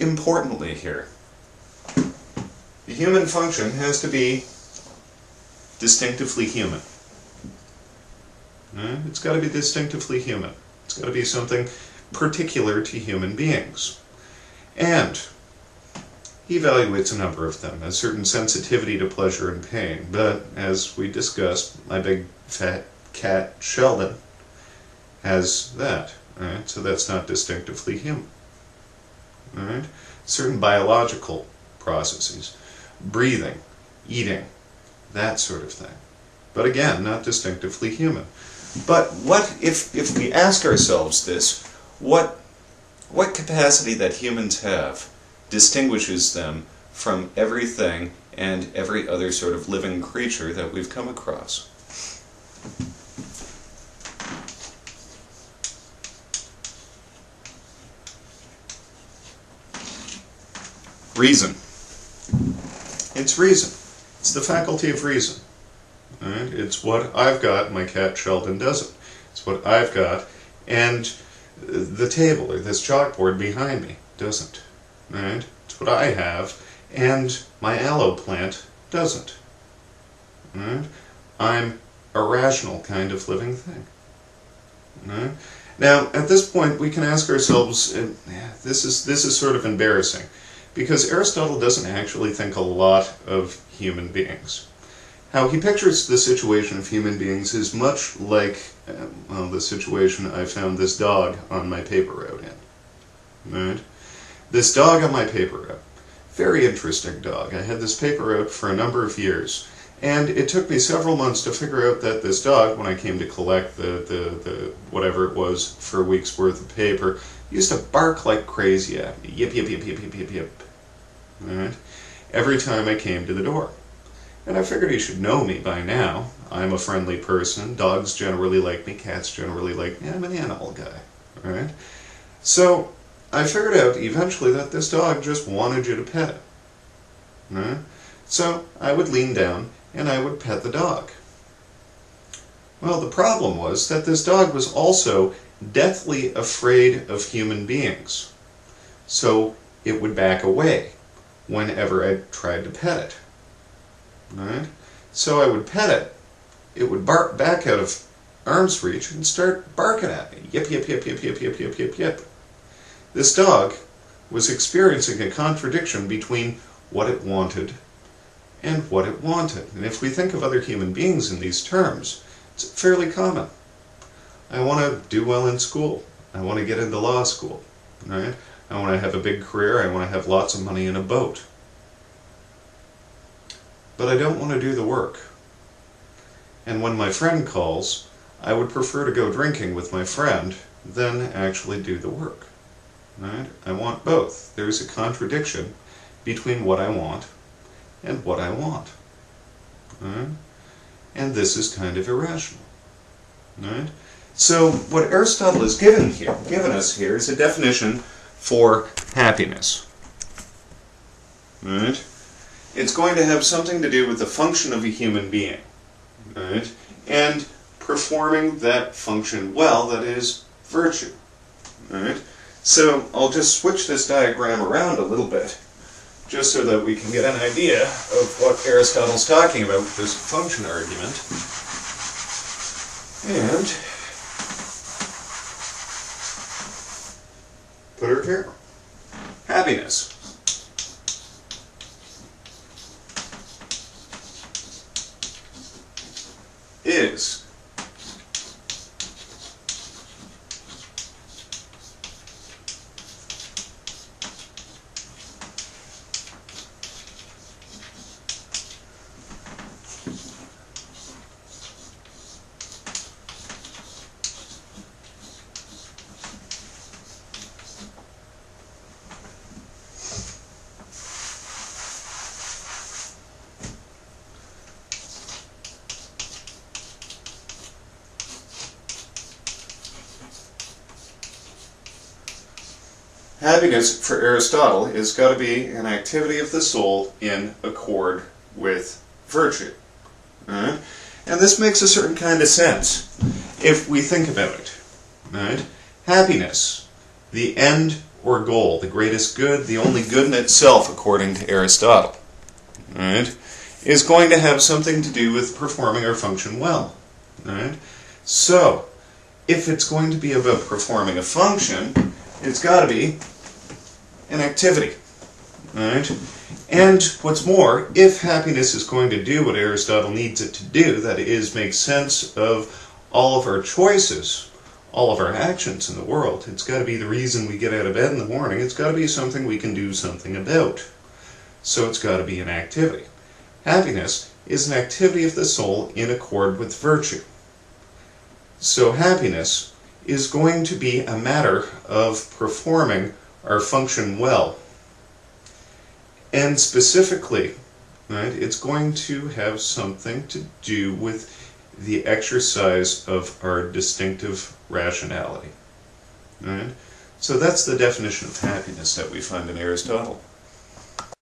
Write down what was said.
importantly here, the human function has to be distinctively human. It's got to be distinctively human. It's got to be something particular to human beings. And he evaluates a number of them, a certain sensitivity to pleasure and pain. But as we discussed, my big fat cat Sheldon has that. Right? So that's not distinctively human. Right? Certain biological processes, breathing, eating, that sort of thing. But again, not distinctively human. But what if we ask ourselves this, what capacity that humans have distinguishes them from everything and every other sort of living creature that we've come across? Reason. It's reason. It's the faculty of reason. Right? It's what I've got, my cat Sheldon doesn't. It's what I've got, and the table or this chalkboard behind me doesn't. Right? It's what I have, and my aloe plant doesn't. Right? I'm a rational kind of living thing. Right? Now, at this point, we can ask ourselves, this is sort of embarrassing, because Aristotle doesn't actually think a lot of human beings. How he pictures the situation of human beings is much like, well, the situation I found this dog on my paper route in. Right? This dog on my paper route. Very interesting dog. I had this paper route for a number of years, and it took me several months to figure out that this dog, when I came to collect the whatever it was for a week's worth of paper, used to bark like crazy at me. Yip, yip, yip, yip, yip, yip, yip. Right? Every time I came to the door. And I figured he should know me by now. I'm a friendly person. Dogs generally like me. Cats generally like me. I'm an animal guy. Right? So I figured out eventually that this dog just wanted you to pet it. Right? So I would lean down and I would pet the dog. Well, the problem was that this dog was also deathly afraid of human beings. So it would back away whenever I tried to pet it. Right? So I would pet it, it would bark back out of arm's reach and start barking at me. Yip, yip, yip, yip, yip, yip, yip, yip, yip. This dog was experiencing a contradiction between what it wanted and what it wanted. And if we think of other human beings in these terms, it's fairly common. I want to do well in school. I want to get into law school. Right? I want to have a big career. I want to have lots of money in a boat. But I don't want to do the work. And when my friend calls, I would prefer to go drinking with my friend than actually do the work. Right? I want both. There's a contradiction between what I want and what I want. Right? And this is kind of irrational. Right? So what Aristotle has given us here is a definition for happiness. Right? It's going to have something to do with the function of a human being, right? And performing that function well, that is, virtue. Right? So I'll just switch this diagram around a little bit, just so that we can get an idea of what Aristotle's talking about with this function argument. And put her here. Happiness. Is happiness, for Aristotle, is got to be an activity of the soul in accord with virtue. Right? And this makes a certain kind of sense if we think about it. Right? Happiness, the end or goal, the greatest good, the only good in itself, according to Aristotle, right, is going to have something to do with performing our function well. Right? So, if it's going to be about performing a function, it's got to be an activity. Right? And what's more, if happiness is going to do what Aristotle needs it to do, that is, make sense of all of our choices, all of our actions in the world, it's got to be the reason we get out of bed in the morning. It's got to be something we can do something about. So it's got to be an activity. Happiness is an activity of the soul in accord with virtue. So happiness is going to be a matter of performing our function well. And specifically, right, it's going to have something to do with the exercise of our distinctive rationality. Right? So that's the definition of happiness that we find in Aristotle.